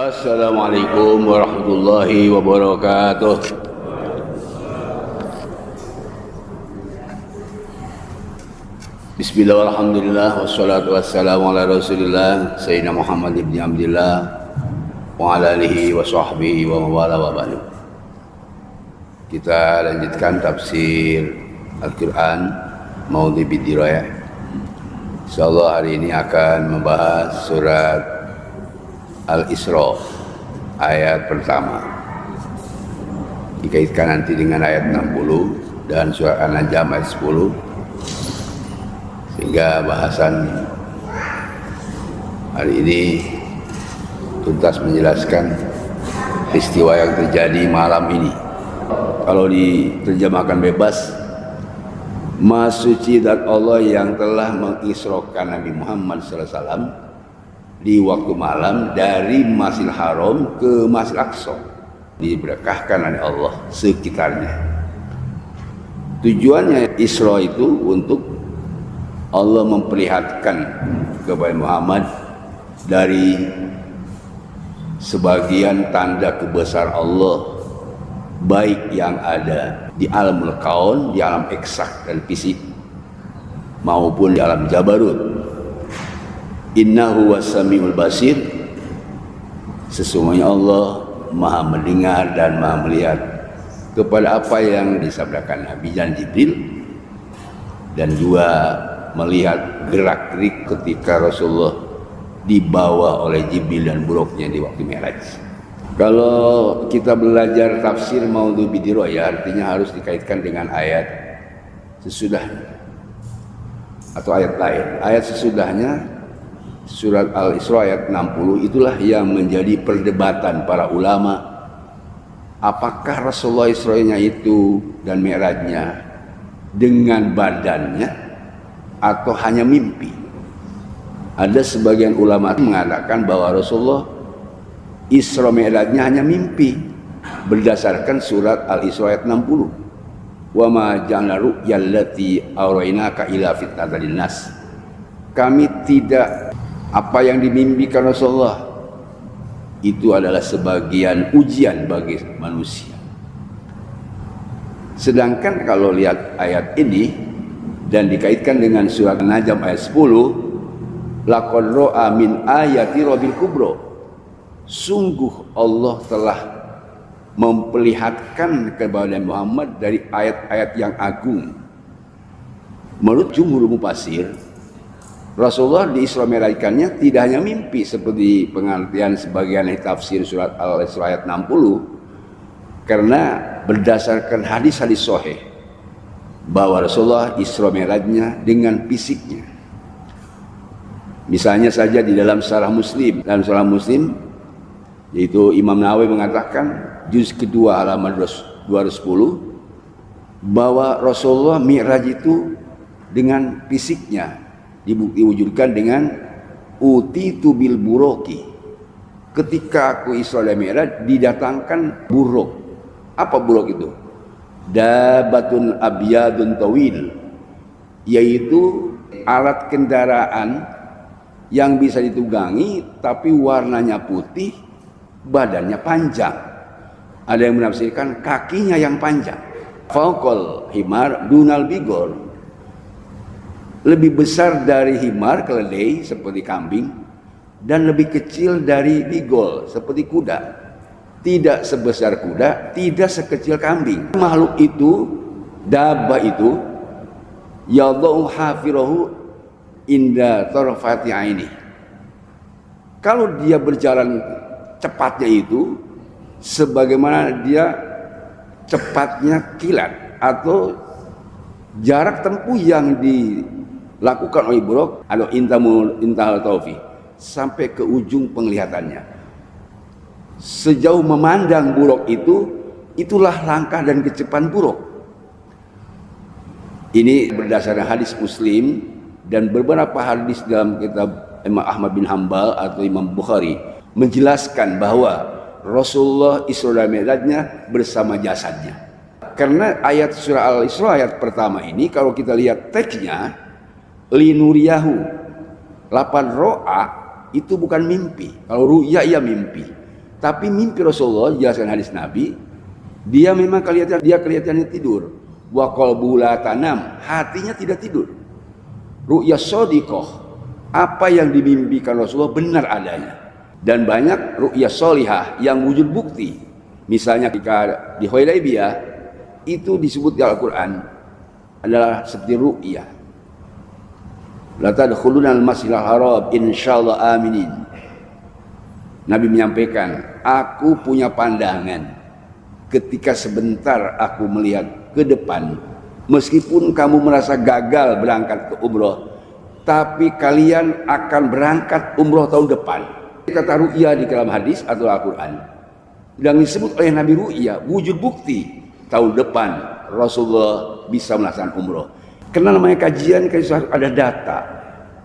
Assalamualaikum warahmatullahi wabarakatuh. Bismillah, alhamdulillah, wassalatu wassalamu ala rasulillah Sayyidina Muhammad ibn Abdillah wa ala alihi wa sahbihi wa mawala wa ba'du. Kita lanjutkan tafsir Al-Quran Maudhi Bidirayah. InsyaAllah hari ini akan membahas surat Al-Isra ayat pertama, dikaitkan nanti dengan ayat 60 dan surat An-Najm ayat 10, sehingga bahasan hari ini tuntas menjelaskan peristiwa yang terjadi malam ini. Kalau diterjemahkan bebas, Maha Suci zat Allah yang telah mengisrokan Nabi Muhammad SAW di waktu malam dari Masjidil Haram ke Masjidil Aqsa, diberkahkan oleh Allah sekitarnya. Tujuannya Isra itu untuk Allah memperlihatkan kepada Muhammad dari sebagian tanda kebesaran Allah, baik yang ada di alamul kaun, di alam eksak dan fisik, maupun di alam jabarut. Innahu was-sami'ul basir, sesungguhnya Allah maha mendengar dan maha melihat kepada apa yang disabdakan Nabi dan Jibril, dan juga melihat gerak-gerik ketika Rasulullah dibawa oleh Jibril dan buruknya di waktu Mi'raj. Kalau kita belajar tafsir Maudhi Bidirayah, artinya harus dikaitkan dengan ayat sesudahnya atau ayat lain. Ayat sesudahnya surat Al-Isra ayat 60 itulah yang menjadi perdebatan para ulama. Apakah Rasulullah Isra'nya itu dan Mi'rajnya dengan badannya atau hanya mimpi? Ada sebagian ulama mengatakan bahwa Rasulullah Isra Mi'rajnya hanya mimpi berdasarkan surat Al-Isra ayat 60. Wa ma ja'alna ru'yal lati araynaka illa fitnatan linnas. Kami tidak, apa yang dimimpikan Rasulullah itu adalah sebagian ujian bagi manusia. Sedangkan kalau lihat ayat ini dan dikaitkan dengan surat An-Najm ayat 10, laqad ra'a min ayati rabbil kubra, sungguh Allah telah memperlihatkan kepada Muhammad dari ayat-ayat yang agung. Menurut jumhur mufassir, Rasulullah di Isra Mi'rajkannya tidak hanya mimpi seperti pengertian sebagian tafsir surat Al-Isra ayat 60, karena berdasarkan hadis-hadis sahih bahwa Rasulullah Isra Mi'rajnya dengan fisiknya. Misalnya saja di dalam Sahih Muslim, yaitu Imam Nawawi mengatakan juz kedua halaman 210 bahwa Rasulullah Mi'raj itu dengan fisiknya diwujudkan dengan utitu bil buroki. Ketika aku Isra dan Mi'raj didatangkan buruk. Apa buruk itu? Dabatun abyadun tawil, yaitu alat kendaraan yang bisa ditunggangi tapi warnanya putih, badannya panjang. Ada yang menafsirkan kakinya yang panjang. Fauqal himar dunal bigor, lebih besar dari himar, keledai seperti kambing, dan lebih kecil dari bigol seperti kuda. Tidak sebesar kuda, tidak sekecil kambing. Makhluk itu, dabah itu, yadau hafirahu inda tarfati aini. Kalau dia berjalan cepatnya itu sebagaimana dia cepatnya kilat, atau jarak tempuh yang dilakukan oleh buruk atau intahal taufi sampai ke ujung penglihatannya. Sejauh memandang buruk itu, itulah langkah dan kecepatan buruk. Ini berdasarkan hadis Muslim dan beberapa hadis dalam kitab Imam Ahmad bin Hanbal atau Imam Bukhari menjelaskan bahwa Rasulullah Isra dan Mi'rajnya bersama jasadnya. Karena ayat surah Al-Isra ayat pertama ini kalau kita lihat teksnya, linuriyahu, lapan ro'a itu bukan mimpi. Kalau ru'ya ya mimpi. Tapi mimpi Rasulullah, jelaskan hadis Nabi, dia memang kelihatannya tidur. Wa qalbuhu la tanam, hatinya tidak tidur. Ru'ya shadiqah, apa yang dimimpikan Rasulullah benar adanya. Dan banyak ru'ya sholihah yang wujud bukti. Misalnya ketika di Hudaybiyah itu disebut di Al-Quran adalah seperti ru'ya. La tadkhuluna al-masjidal haram insyaallah aminin. Nabi menyampaikan, aku punya pandangan ketika sebentar aku melihat ke depan, meskipun kamu merasa gagal berangkat ke umroh, tapi kalian akan berangkat umroh tahun depan. Kata ru'ya di dalam hadis atau Al-Quran yang disebut oleh Nabi ru'ya, wujud bukti tahun depan Rasulullah bisa melaksanakan umroh. Karena namanya kajian harus ada data,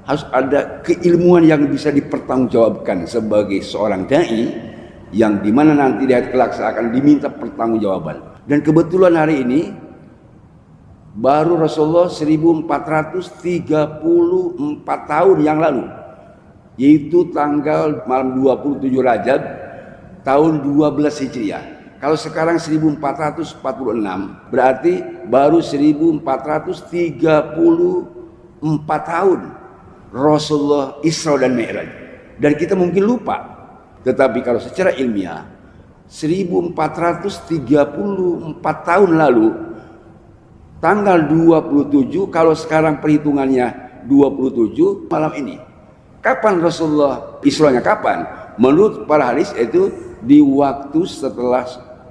harus ada keilmuan yang bisa dipertanggungjawabkan sebagai seorang dai, yang dimana nanti di hari kelak akan diminta pertanggungjawaban. Dan kebetulan hari ini baru Rasulullah 1434 tahun yang lalu, yaitu tanggal malam 27 Rajab tahun 12 Hijriah. Kalau sekarang 1446, berarti baru 1434 tahun Rasulullah Isra dan Mi'raj. Dan kita mungkin lupa. Tetapi kalau secara ilmiah 1434 tahun lalu tanggal 27, kalau sekarang perhitungannya 27 malam ini. Kapan Rasulullah Isra'nya kapan? Menurut para hadis itu di waktu setelah,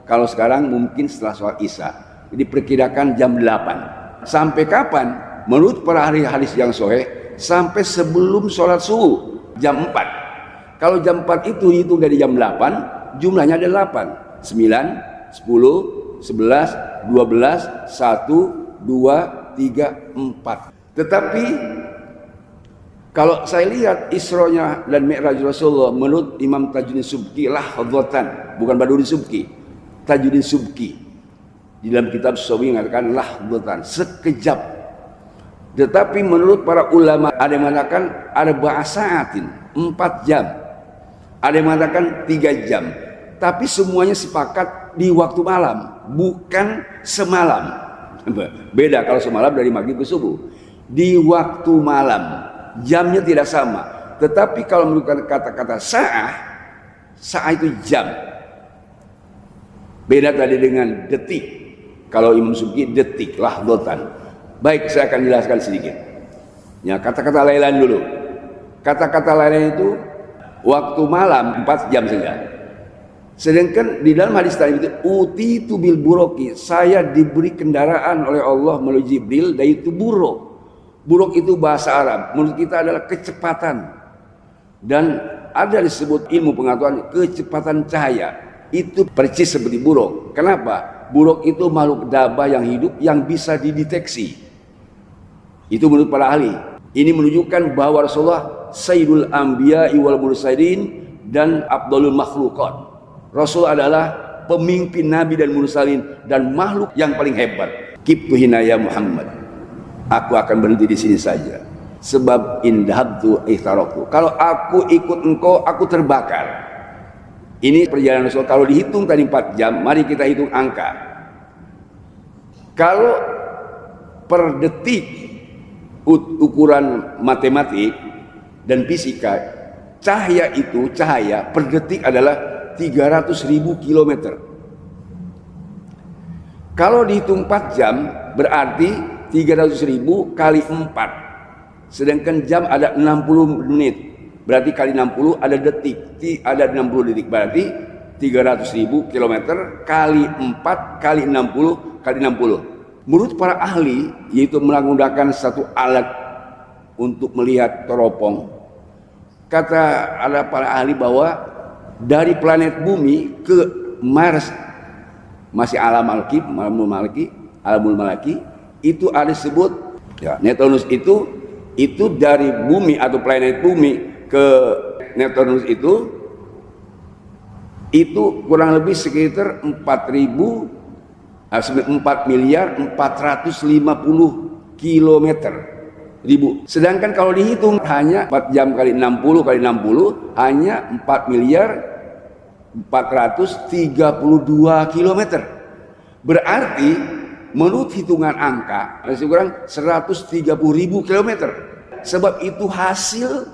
kalau sekarang mungkin setelah sholat Isya, diperkirakan jam 8. Sampai kapan? Menurut para ahli hadis yang sahih, sampai sebelum sholat subuh jam 4. Kalau jam 4 itu hitung dari jam 8, jumlahnya ada 8, 9, 10, 11, 12, 1, 2, 3, 4. Tetapi kalau saya lihat Isra-nya dan Mi'raj Rasulullah menurut Imam Tajuddin Subki lahdhatan, bukan Baduddin Subki, Tajuddin Subki di dalam kitab Sawi mengatakan lahdhatan, sekejap. Tetapi menurut para ulama ada yang mengatakan ada bahasaatin 4 jam, ada yang mengatakan 3 jam. Tapi semuanya sepakat di waktu malam, bukan semalam. Beda kalau semalam dari maghrib ke subuh. Di waktu malam, jamnya tidak sama. Tetapi kalau menggunakan kata-kata sa'ah itu jam. Beda tadi dengan detik. Kalau Imam Subki detik, lahdhatan. Baik, saya akan jelaskan sedikit. Ya, kata-kata lailan dulu. Kata-kata lailan itu waktu malam 4 jam saja. Sedangkan di dalam hadis tadi itu utitu bil buroki, saya diberi kendaraan oleh Allah melalui Jibril, yaitu buruk. Buruk itu bahasa Arab, menurut kita adalah kecepatan. Dan ada disebut ilmu pengetahuan kecepatan cahaya. Itu persis seperti buruk. Kenapa? Buruk itu makhluk dabah yang hidup yang bisa dideteksi. Itu menurut para ahli. Ini menunjukkan bahwa Rasulullah Sayyidul Anbiya wal Mursalin dan Abdulul Makhluqat. Rasul adalah pemimpin Nabi dan Mursalin dan makhluk yang paling hebat. Kibtu hinaya Muhammad. Aku akan berhenti di sini saja. Sebab indhabtu ihtaraktu. Kalau aku ikut engkau, aku terbakar. Ini perjalanan Rasul. Kalau dihitung tadi 4 jam, mari kita hitung angka. Kalau per detik ukuran matematik dan fisika, cahaya per detik adalah 300.000 kilometer. Kalau dihitung 4 jam berarti 300.000 kali 4. Sedangkan jam ada 60 menit. Berarti kali 60 ada detik. Ada 60 detik. Berarti 300.000 kilometer kali 4 kali 60 kali 60. Menurut para ahli, yaitu menggunakan satu alat untuk melihat teropong. Kata ada para ahli bahwa dari planet bumi ke Mars, masih alamul malaki, itu ada disebut ya, Neptunus itu dari bumi atau planet bumi ke Neptunus itu kurang lebih sekitar 4.450 kilometer ribu. Sedangkan kalau dihitung hanya 4 jam kali 60 kali 60 hanya 4.450.000 432 kilometer. Berarti menurut hitungan angka masih kurang 130.000 kilometer. Sebab itu hasil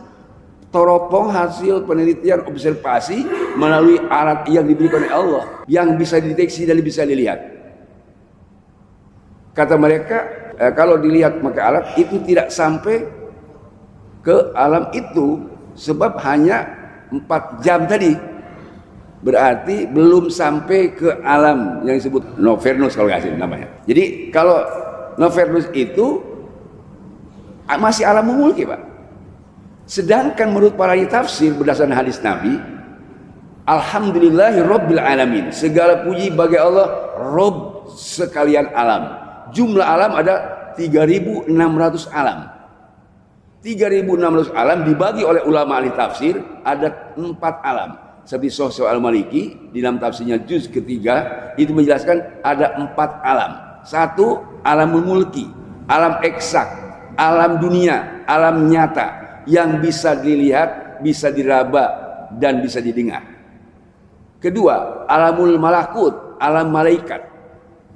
teropong, hasil penelitian observasi melalui alat yang diberikan oleh Allah, yang bisa dideteksi dan bisa dilihat. Kata mereka, kalau dilihat pakai alat itu tidak sampai ke alam itu, sebab hanya 4 jam tadi. Berarti belum sampai ke alam yang disebut Novernus kalau nggak salah namanya. Jadi kalau Novernus itu masih alam mulki, Pak. Sedangkan menurut para tafsir berdasarkan hadis Nabi, Alhamdulillahi Rabbil Alamin, segala puji bagi Allah Rob sekalian alam. Jumlah alam ada 3.600 alam. 3.600 alam dibagi oleh ulama ahli tafsir ada 4 alam. Seperti Sosok Al-Maliki di dalam tafsirnya juz ketiga itu menjelaskan ada 4 alam. 1 alamul mulki, alam eksak, alam dunia, alam nyata yang bisa dilihat, bisa diraba dan bisa didengar. Kedua, alamul malakut, alam malaikat,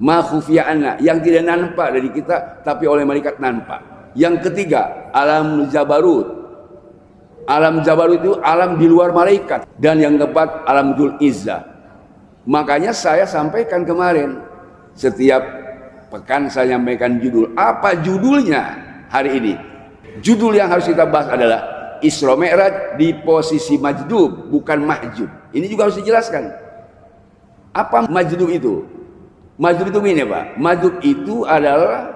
ma khufiya anna, yang tidak nampak dari kita tapi oleh malaikat nampak. Yang ketiga, alam jabarut. Alam jabarut itu alam di luar malaikat. Dan yang keempat, alam dzul izzah. Makanya saya sampaikan kemarin, setiap pekan saya sampaikan judul. Apa judulnya hari ini? Judul yang harus kita bahas adalah Isra Mi'raj di posisi majdub, bukan mahjub. Ini juga harus dijelaskan. Apa majdub itu? Majdub itu ini, Pak. Majdub itu adalah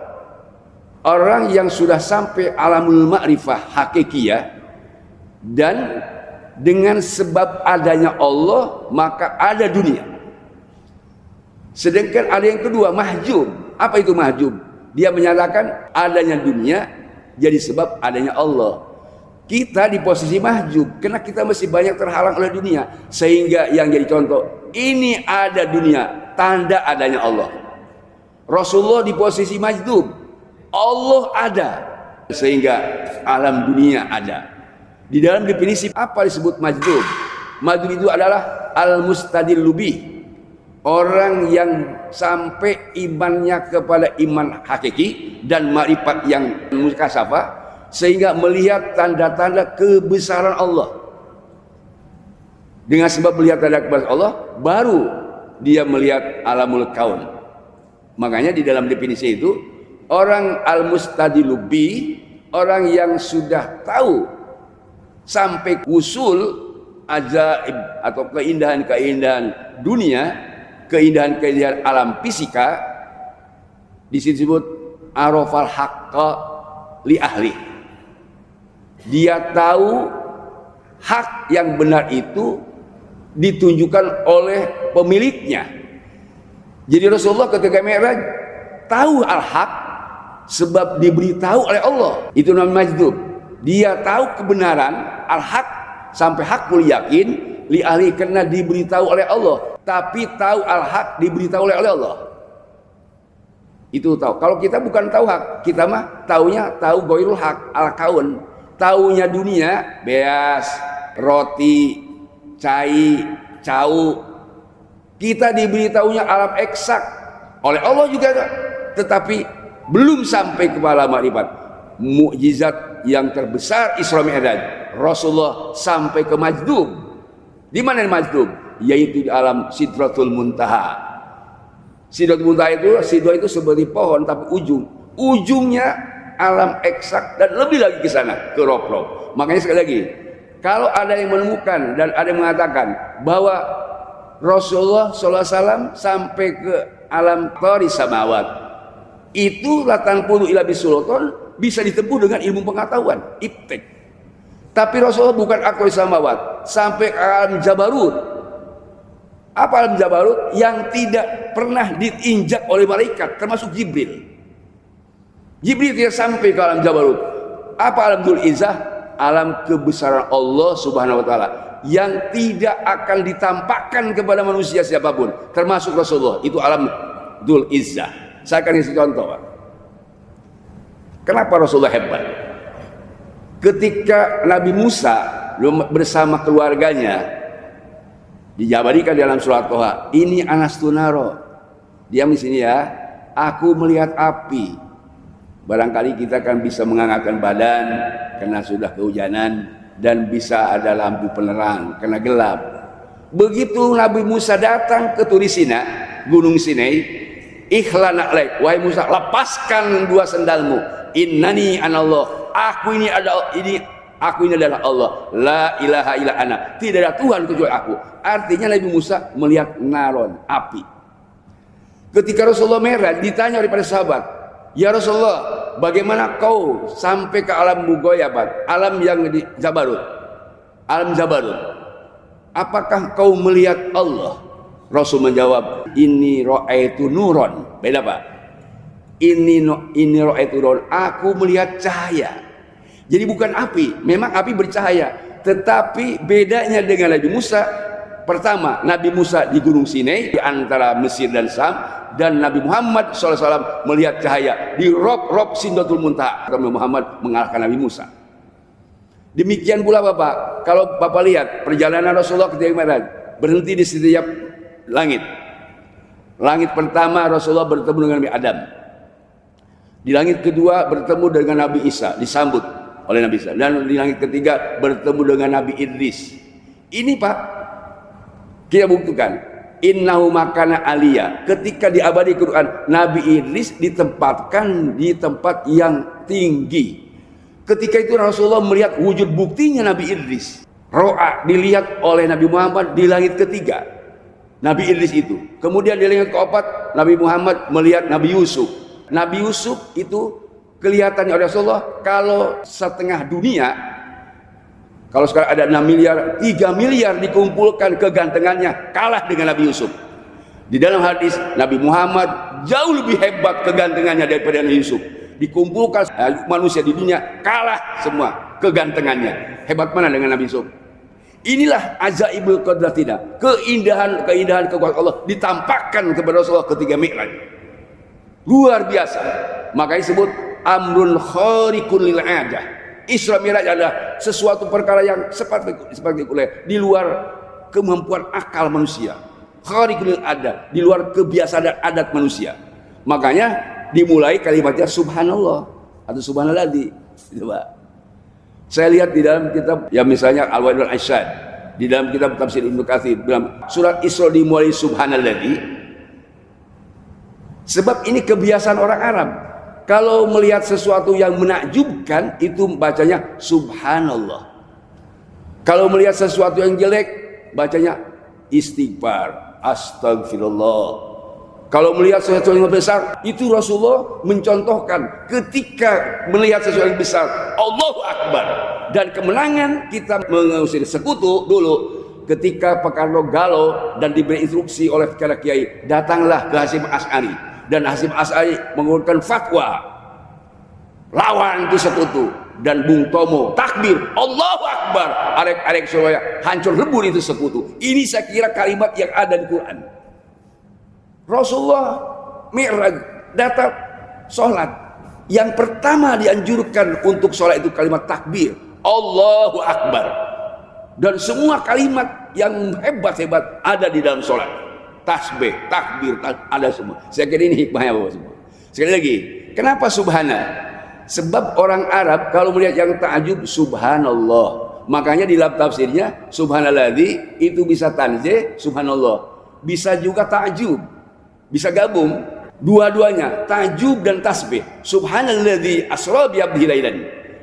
orang yang sudah sampai alamul ma'rifah hakikiyah, dan dengan sebab adanya Allah maka ada dunia. Sedangkan ada yang kedua, mahjub. Apa itu mahjub? Dia menyatakan adanya dunia jadi sebab adanya Allah. Kita di posisi mahjub karena kita masih banyak terhalang oleh dunia, sehingga yang jadi contoh, ini ada dunia, tanda adanya Allah. Rasulullah di posisi majdub, Allah ada, sehingga alam dunia ada. Di dalam definisi apa disebut majdub? Majdub itu adalah al-mustadillu bih, orang yang sampai imannya kepada iman hakiki dan ma'rifat yang mukasyafah, sehingga melihat tanda-tanda kebesaran Allah. Dengan sebab melihat tanda kebesaran Allah, baru dia melihat alamul kaun. Makanya di dalam definisi itu, orang al-mustadillu bih, orang yang sudah tahu sampai usul ajaib atau keindahan-keindahan dunia, keindahan-keindahan alam fisika, disebut arafal haqqa li ahli. Dia tahu hak yang benar itu ditunjukkan oleh pemiliknya. Jadi Rasulullah ketika Mi'raj tahu al-haq sebab diberitahu oleh Allah. Itu namanya majdub. Dia tahu kebenaran al-haq sampai hakul yakin li ahli, karena diberitahu oleh Allah. Tapi tahu al-haq diberitahu oleh Allah. Itu tahu. Kalau kita bukan tahu hak, kita mah taunya tahu goirul hak, al-kaun. Taunya dunia, beas, roti, cai, cau. Kita diberitahunya alam eksak oleh Allah juga, tetapi belum sampai kepada makrifat. Mukjizat yang terbesar Isra Mi'raj, Rasulullah sampai ke majdub. Di mana majdub? Yaitu di alam Sidratul Muntaha. Sidratul Muntaha itu, sidra itu seperti pohon tapi ujungnya alam eksak dan lebih lagi ke sana, ke roh-roh. Makanya sekali lagi, kalau ada yang menemukan dan ada yang mengatakan bahwa Rasulullah SAW sampai ke alam Tari Samawat, itu latan puluh ila bisultan, bisa ditempuh dengan ilmu pengetahuan, iptek. Tapi Rasulullah bukan akal samawat, sampai ke alam Jabarut. Apa alam Jabarut? Yang tidak pernah diinjak oleh malaikat, termasuk Jibril. Jibril tidak sampai ke alam Jabarut. Apa alam dzul izzah? Alam kebesaran Allah Subhanahu wa taala yang tidak akan ditampakkan kepada manusia siapapun, termasuk Rasulullah. Itu alam dzul izzah. Saya akan kasih contoh, Pak. Kenapa Rasulullah hebat? Ketika Nabi Musa bersama keluarganya Dijabarikan dalam surat Toha, ini anastu naro. Diam di sini ya. Aku melihat api. Barangkali kita kan bisa mengangkatkan badan karena sudah kehujanan dan bisa ada lampu penerang karena gelap. Begitu Nabi Musa datang ke Turisina, Gunung Sinai, ikhlana alaik, wahai Musa, lepaskan dua sendalmu. Innani anallah. Aku ini adalah Allah. La ilaha illa ana. Tidak ada Tuhan kecuali aku. Artinya Nabi Musa melihat naron, api. Ketika Rasulullah Mi'raj ditanya oleh para sahabat, ya Rasulullah, bagaimana kau sampai ke alam Mughayabat, alam yang di Jabarut, alam Jabarut? Apakah kau melihat Allah? Rasul menjawab, ini ra'aitu nuron. Beda Pak. Ini ra'aitu nuron. Aku melihat cahaya. Jadi bukan api, memang api bercahaya, tetapi bedanya dengan Nabi Musa, pertama Nabi Musa di Gunung Sinai di antara Mesir dan Sam, dan Nabi Muhammad SAW melihat cahaya di Rob Sindratul Muntaha. Nabi Muhammad mengalahkan Nabi Musa. Demikian pula Bapak, kalau Bapak lihat perjalanan Rasulullah ketika Mi'raj, berhenti di setiap langit. Langit pertama Rasulullah bertemu dengan Nabi Adam. Di langit kedua bertemu dengan Nabi Isa, disambut oleh Nabi Isa. Dan di langit ketiga bertemu dengan Nabi Idris. Ini Pak, kita buktikan. Innahu makana aliyah. Ketika diabadi Quran, Nabi Idris ditempatkan di tempat yang tinggi. Ketika itu Rasulullah melihat wujud buktinya Nabi Idris. Ro'a dilihat oleh Nabi Muhammad di langit ketiga. Nabi Idris itu. Kemudian di langit keempat, Nabi Muhammad melihat Nabi Yusuf. Nabi Yusuf itu kelihatannya oleh Rasulullah kalau setengah dunia, kalau sekarang ada 6 miliar, 3 miliar dikumpulkan kegantengannya kalah dengan Nabi Yusuf. Di dalam hadis Nabi Muhammad jauh lebih hebat kegantengannya daripada Nabi Yusuf. Dikumpulkan manusia di dunia kalah semua kegantengannya. Hebat mana dengan Nabi Yusuf? Inilah ajaibul qudratina, keindahan kekuasaan Allah ditampakkan kepada Rasulullah ketika Mi'raj. Luar biasa. Makanya disebut amrun khariqun lil 'adah. Isra Mi'raj adalah sesuatu perkara yang spektakuler, di luar kemampuan akal manusia. Khariqun lil 'adah, di luar kebiasaan adat manusia. Makanya dimulai kalimatnya subhanallah atau subhanalladzi. Coba. Saya lihat di dalam kitab ya misalnya Al-Waidul Asyad, di dalam kitab tafsir Ibnu Katsir dalam surat Isra dimulai subhanalladzi. Sebab ini kebiasaan orang Arab. Kalau melihat sesuatu yang menakjubkan itu bacanya subhanallah. Kalau melihat sesuatu yang jelek bacanya istighfar, astagfirullah. Kalau melihat sesuatu yang besar, itu Rasulullah mencontohkan ketika melihat sesuatu yang besar, Allahu Akbar. Dan kemenangan kita mengusir sekutu dulu ketika Pekarno galau dan diberi instruksi oleh para kiai, datanglah ke Hasyim Asy'ari. Dan Hasyim Asy'ari mengeluarkan fatwa lawan itu sekutu. Dan Bung Tomo takbir Allahu Akbar, arek-arek Surabaya hancur lebur itu sekutu. Ini saya kira kalimat yang ada di Quran. Rasulullah Mi'raj datang sholat, yang pertama dianjurkan untuk sholat itu kalimat takbir Allahu Akbar. Dan semua kalimat yang hebat-hebat ada di dalam sholat. Tasbih, takbir, ada semua. Saya kira ini hikmahnya Bapak semua. Sekali lagi, kenapa subhana? Sebab orang Arab kalau melihat yang ta'ajub subhanallah. Makanya di dalam tafsirnya subhanalladzi itu bisa tanzih subhanallah. Bisa juga ta'ajub. Bisa gabung dua-duanya, ta'ajub dan tasbih. Subhanalladzi asra bi 'abdihi lailan.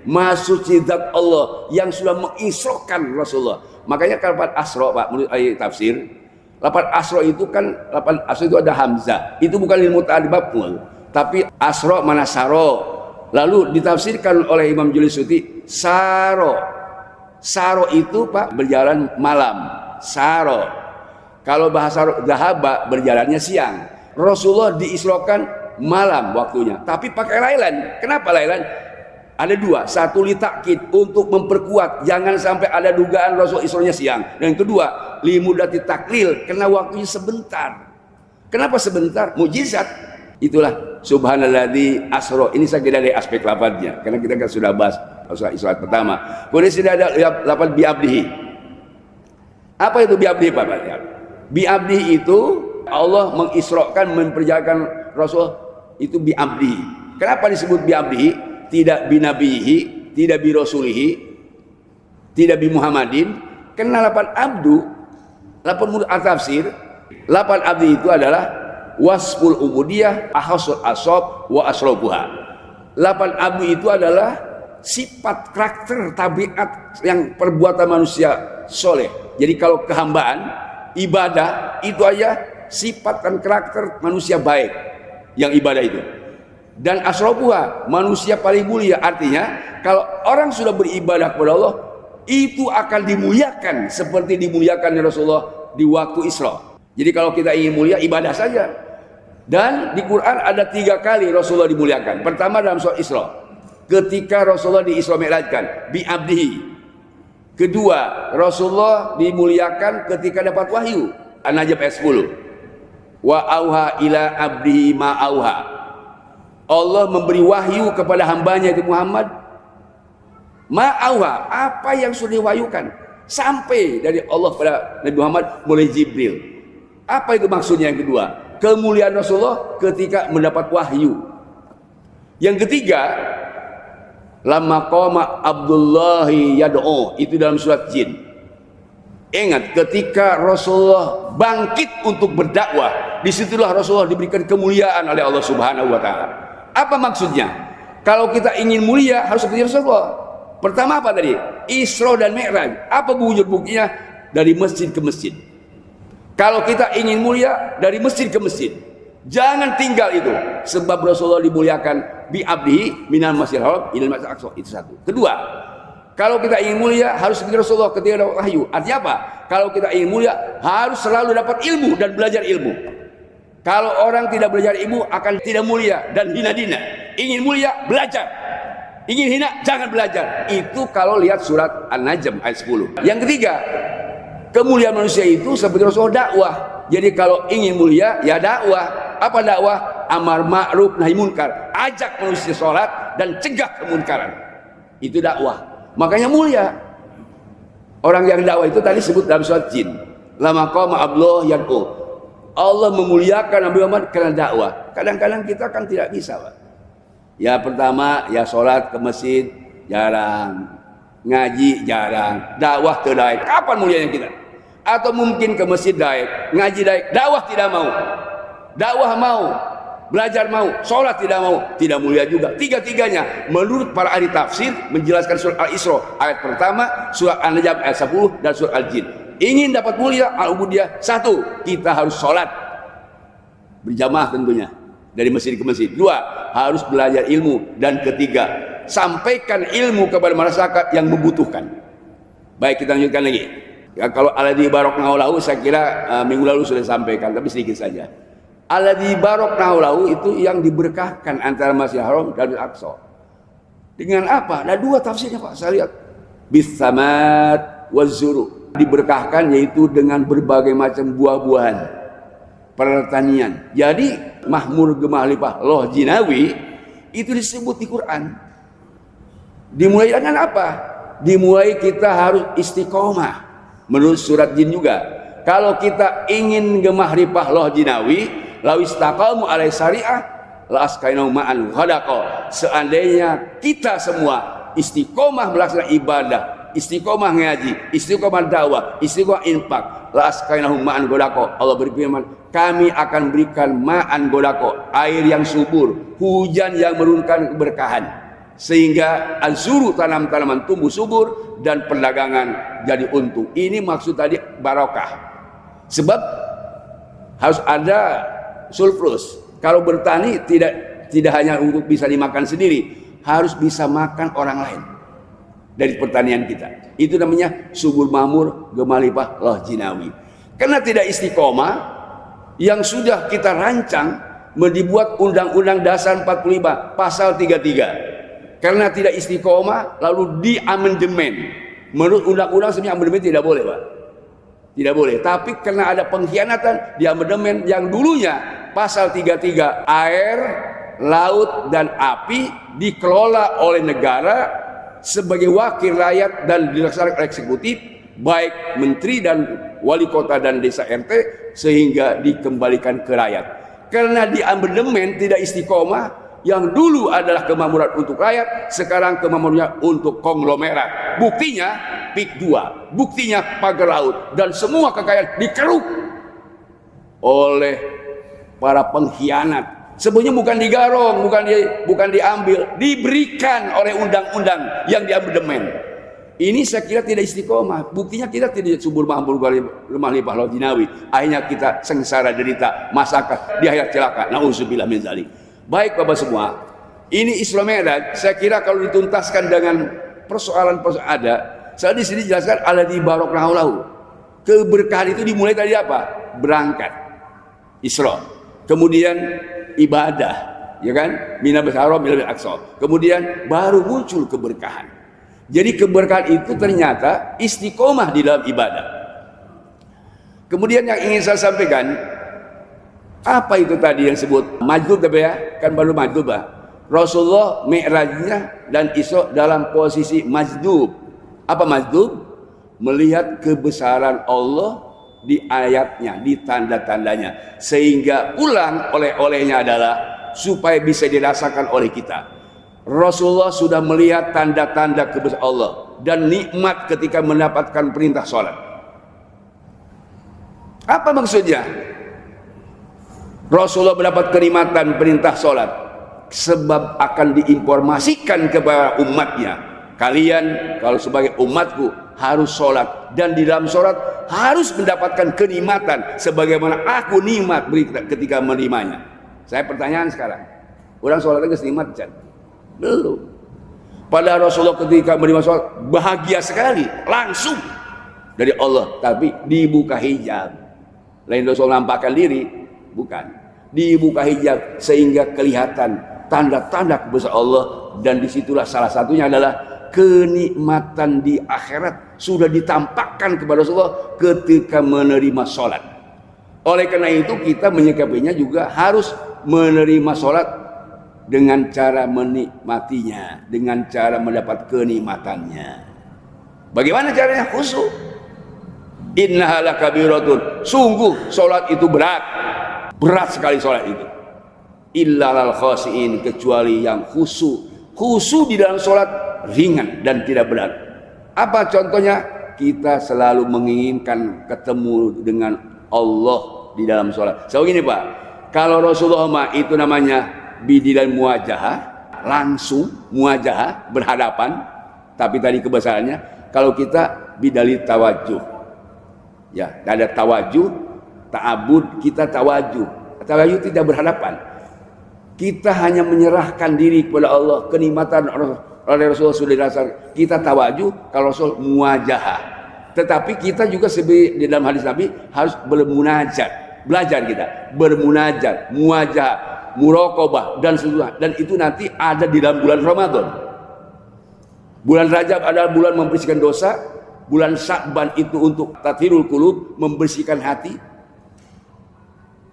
Maha suci zat Allah yang sudah mengisrokan Rasulullah. Makanya kalau asra Pak menurut ayat tafsir, lafaz asra itu kan lafaz asra itu ada hamzah. Itu bukan lil muta'addi maf'ul, tapi asra mana saro. Lalu ditafsirkan oleh Imam Julisuti saro. Saro itu Pak berjalan malam. Saro. Kalau bahasa zahaba berjalannya siang. Rasulullah diisrokan malam waktunya, tapi pakai lailan. Kenapa lailan? Ada dua. Satu litakkid untuk memperkuat, jangan sampai ada dugaan Rasul isronya siang. Dan kedua, limudati taklil, karena waktunya sebentar. Kenapa sebentar? Mujizat. Itulah subhanalladzi asra. Ini saya kira dari aspek lafadznya, karena kita kan sudah bahas Isra pertama. Kemudian sudah ada lafaz bi abdihi. Apa itu bi'abdi, Pak? Bi'abdi itu Allah mengisrokan, memperjalankan Rasul itu bi'abdi. Kenapa disebut bi'abdi? Tidak binabihi, tidak bi rasulihi, tidak bi Muhammadin. Karena lapan abdu, lapan menurut tafsir, lapan abdi itu adalah wasful ubudiyah, ahasul asob, wa asrobuha. Lapan abdu itu adalah sifat, karakter, tabiat yang perbuatan manusia soleh. Jadi kalau kehambaan, ibadah itu aja sifat dan karakter manusia baik yang ibadah itu. Dan asrobuha, manusia paling mulia. Artinya kalau orang sudah beribadah kepada Allah, itu akan dimuliakan seperti dimuliakan Rasulullah di waktu Isra. Jadi kalau kita ingin mulia, ibadah saja. Dan di Quran ada 3 kali Rasulullah dimuliakan. Pertama dalam surat Isra, ketika Rasulullah di Isra Mi'rajkan bi abdihi. Kedua, Rasulullah dimuliakan ketika dapat wahyu, An-Najm ayat 10. Wa auha ila abdihi ma auha. Allah memberi wahyu kepada hambanya itu Muhammad. Ma'auha, apa yang sudah diwahyukan sampai dari Allah pada Nabi Muhammad mulai Jibril. Apa itu maksudnya? Yang kedua, kemuliaan Rasulullah ketika mendapat wahyu. Yang ketiga, lamma qama Abdullahi yad'u, itu dalam surat Jin. Ingat, ketika Rasulullah bangkit untuk berdakwah, disitulah Rasulullah diberikan kemuliaan oleh Allah Subhanahu wa Ta'ala. Apa maksudnya? Kalau kita ingin mulia harus seperti Rasulullah. Pertama apa tadi? Isra dan Mi'raj. Apa wujud buktinya? Dari masjid ke masjid. Kalau kita ingin mulia, dari masjid ke masjid. Jangan tinggal itu. Sebab Rasulullah dimuliakan bi abdihi minal masjidil haram ilal masjidil aqsa. Itu satu. Kedua, kalau kita ingin mulia harus seperti Rasulullah ketika dapat wahyu. Artinya apa? Kalau kita ingin mulia harus selalu dapat ilmu dan belajar ilmu. Kalau orang tidak belajar ilmu akan tidak mulia dan hina dina. Ingin mulia, belajar. Ingin hina, jangan belajar. Itu kalau lihat surat An-Najm ayat 10. Yang ketiga, kemuliaan manusia itu seperti Rasulullah dakwah. Jadi kalau ingin mulia, ya dakwah. Apa dakwah? Amar ma'ruf nahi munkar. Ajak manusia sholat dan cegah kemunkaran. Itu dakwah. Makanya mulia. Orang yang dakwah itu tadi sebut dalam surat Jin. Lama qama Abdullah yad'u. Allah memuliakan Nabi Muhammad karena dakwah. Kadang-kadang kita kan tidak bisa, Pak. Ya pertama, ya sholat ke masjid jarang, ngaji jarang, dakwah tidak. Kapan mulianya kita? Atau mungkin ke masjid daik, ngaji daik, dakwah tidak mau, dakwah mau, belajar mau, sholat tidak mau, tidak mulia juga. Tiga-tiganya menurut para ahli tafsir menjelaskan surat Al-Isra ayat pertama, surat An-Najm ayat 10 dan surat Al-Jin. Ingin dapat mulia al-ubudiyah, satu, kita harus sholat berjamaah tentunya dari masjid ke masjid. Dua, harus belajar ilmu. Dan ketiga, sampaikan ilmu kepada masyarakat yang membutuhkan. Baik, kita lanjutkan lagi. Ya, kalau alladzi baraknahu lahu, saya kira minggu lalu sudah sampaikan, tapi sedikit saja. Alladzi baraknahu lahu itu yang diberkahkan antara Masjidil Haram dan Al-Aqsa. Dengan apa? Ada 2 tafsirnya, Pak. Saya lihat bis-samat waz-zuru. Diberkahkan yaitu dengan berbagai macam buah-buahan, pertanian. Jadi makmur gemah limpah loh jinawi itu disebut di Quran. Dimulai dengan apa? Dimulai kita harus istiqomah. Menurut surat Jin juga, kalau kita ingin gemah limpah loh jinawi, law istaqamu alai syariah la askainahum ma'an ghadaqa. Seandainya kita semua istiqomah melaksanakan ibadah, istiqomah ngaji, istiqomah dakwah, istiqomah infak, la askainahum ma'an ghadaqa. Allah berfirman, kami akan berikan ma'an ghadaqa, air yang subur, hujan yang menurunkan keberkahan, sehingga azuru, tanam-tanaman tumbuh subur dan perdagangan jadi untung. Ini maksud tadi barokah. Sebab harus ada surplus. Kalau bertani tidak hanya untuk bisa dimakan sendiri, harus bisa makan orang lain dari pertanian kita. Itu namanya subur makmur gemah limpah loh jinawi. Karena tidak istiqomah yang sudah kita rancang dibuat Undang-Undang Dasar 45 pasal 33. Karena tidak istiqomah lalu diamandemen. Menurut undang-undang sebenarnya amandemen tidak boleh, Pak. Tidak boleh. Tapi karena ada pengkhianatan, diamandemen yang dulunya pasal 33, air, laut dan api dikelola oleh negara sebagai wakil rakyat dan dilaksanakan eksekutif, baik menteri dan wali kota dan desa RT, sehingga dikembalikan ke rakyat. Karena di amandemen tidak istiqomah, yang dulu adalah kemakmuran untuk rakyat, sekarang kemakmurannya untuk konglomerat. Buktinya PIK 2, buktinya pagar laut, dan semua kekayaan dikeruk oleh para pengkhianat. Sebenarnya bukan digarong, bukan diambil, diberikan oleh undang-undang yang diamandemen. Ini saya kira tidak istiqomah. Buktinya kita tidak subur makmur lemah limpah laut jinawi. Akhirnya kita sengsara derita, masyarakat di akhirat celaka. Nauzubillah min dzalik. Baik Bapak semua, ini Isra Mi'raj. Saya kira kalau dituntaskan dengan persoalan-persoalan ada, saya di sini jelaskan alladzi baraknahu lahu. Keberkahan itu dimulai dari apa? Berangkat Isra, kemudian ibadah, ya kan? Minal Haram ila Aqsa. Kemudian baru muncul keberkahan. Jadi keberkahan itu ternyata istiqomah di dalam ibadah. Kemudian yang ingin saya sampaikan, apa itu tadi yang sebut majdub, tapi ya kan baru majdub, Rasulullah Mi'rajnya dan Isra dalam posisi majdub. Apa majdub? Melihat kebesaran Allah di ayatnya, di tanda-tandanya, sehingga pulang oleh-olehnya adalah supaya bisa dirasakan oleh kita. Rasulullah sudah melihat tanda-tanda kebesaran Allah dan nikmat ketika mendapatkan perintah sholat. Apa maksudnya? Rasulullah mendapat kenikmatan perintah sholat sebab akan diinformasikan kepada umatnya, kalian kalau sebagai umatku harus sholat, dan di dalam sholat harus mendapatkan kenikmatan sebagaimana aku nikmat ketika menerimanya. Saya pertanyaan sekarang, orang sholatnya kenikmat kan? Belum. Padahal Rasulullah ketika menerima sholat bahagia sekali, langsung dari Allah, tapi dibuka hijab. Lain Rasul nampakkan diri, bukan, dibuka hijab sehingga kelihatan tanda-tanda kebesaran Allah, dan disitulah salah satunya adalah kenikmatan di akhirat sudah ditampakkan kepada Rasulullah ketika menerima sholat. Oleh karena itu kita menyikapinya juga harus menerima sholat dengan cara menikmatinya, dengan cara mendapat kenikmatannya. Bagaimana caranya? Khusyuk. Innaha lakabiratun, sungguh sholat itu berat. Berat sekali sholat itu. Illal khashiin, kecuali yang khusyuk. Khusyuk di dalam sholat ringan dan tidak berat. Apa contohnya? Kita selalu menginginkan ketemu dengan Allah di dalam sholat. So gini Pak, kalau Rasulullah itu namanya bidilan muwajahah, langsung muwajahah, berhadapan. Tapi tadi kebesarannya, kalau kita bidali tawajuh, ya ada tawajuh, ta'abud, kita tawajuh. Tawajuh tidak berhadapan. Kita hanya menyerahkan diri kepada Allah, kenikmatan oleh Rasulullah sudah dirasakan. Kita tawajuh, kalau Rasul muwajahah. Tetapi kita juga di dalam hadis Nabi harus bermunajat. Belajar kita bermunajat, muwajahah, muraqabah dan seterusnya. Dan itu nanti ada di dalam bulan Ramadan. Bulan Rajab adalah bulan membersihkan dosa. Bulan Sya'ban itu untuk tathirul qulub, membersihkan hati.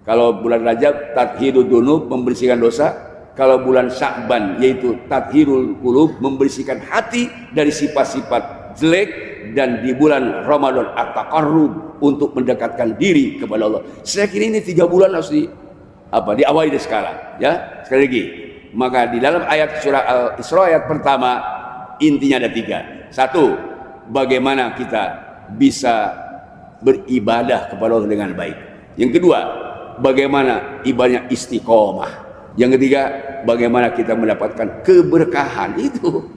Kalau bulan Rajab tathirul dunub, membersihkan dosa. Kalau bulan Sya'ban yaitu tathirul qulub, membersihkan hati dari sifat-sifat jelek. Dan di bulan Ramadan at-taqarrub, untuk mendekatkan diri kepada Allah. Saya kira ini 3 bulan harus diawali dari sekarang, ya. Sekali lagi, maka di dalam ayat surah Al-Isra ayat pertama intinya ada 3. 1, bagaimana kita bisa beribadah kepada Allah dengan baik. Yang kedua, bagaimana ibadahnya istiqomah. Yang ketiga, bagaimana kita mendapatkan keberkahan itu.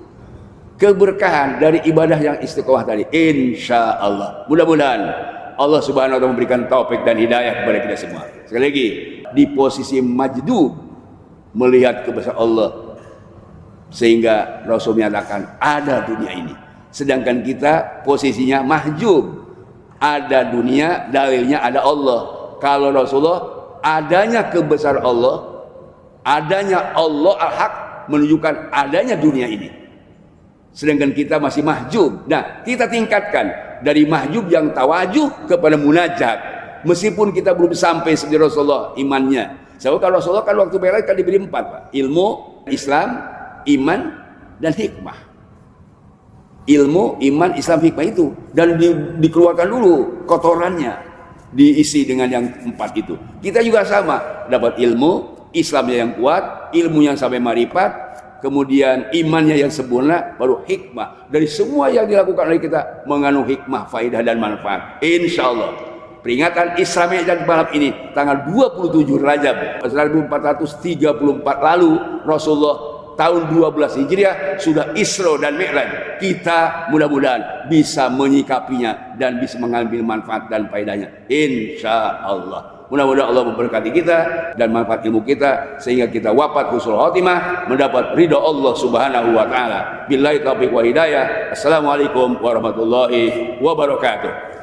Keberkahan dari ibadah yang istiqomah tadi, insya Allah. Mudah-mudahan Allah Subhanahu wa Ta'ala memberikan taufik dan hidayah kepada kita semua. Sekali lagi, di posisi majdub, melihat kebesaran Allah, sehingga Rasul menyatakan ada dunia ini. Sedangkan kita posisinya mahjub, ada dunia, dalilnya ada Allah. Kalau Rasulullah adanya kebesaran Allah, adanya Allah al-haq, menunjukkan adanya dunia ini. Sedangkan kita masih mahjub. Nah, kita tingkatkan dari mahjub yang tawajuh kepada munajat. Meskipun kita belum sampai seperti Rasulullah imannya. Sebab kalau Rasulullah kan waktu Mi'raj kan diberi 4, Pak. Ilmu, Islam, iman, dan hikmah. ilmu, iman, Islam, hikmah itu, dan dikeluarkan dulu kotorannya, diisi dengan yang 4 itu. Kita juga sama, dapat ilmu, Islamnya yang kuat, ilmu yang sampai marifat, kemudian imannya yang sempurna, baru hikmah. Dari semua yang dilakukan oleh kita mengandung hikmah, faidah dan manfaat. Insya Allah. Peringatan Isra Mi'raj malam ini tanggal 27 Rajab 1434 lalu, Rasulullah tahun 12 Hijriah sudah Isra dan Mi'raj. Kita mudah-mudahan bisa menyikapinya dan bisa mengambil manfaat dan faedahnya, insya Allah. Mudah-mudahan Allah memberkati kita dan manfaat ilmu kita sehingga kita wafat husnul khotimah, mendapat ridha Allah Subhanahu wa taala. Billahi taufiq wa hidayah. Assalamualaikum warahmatullahi wabarakatuh.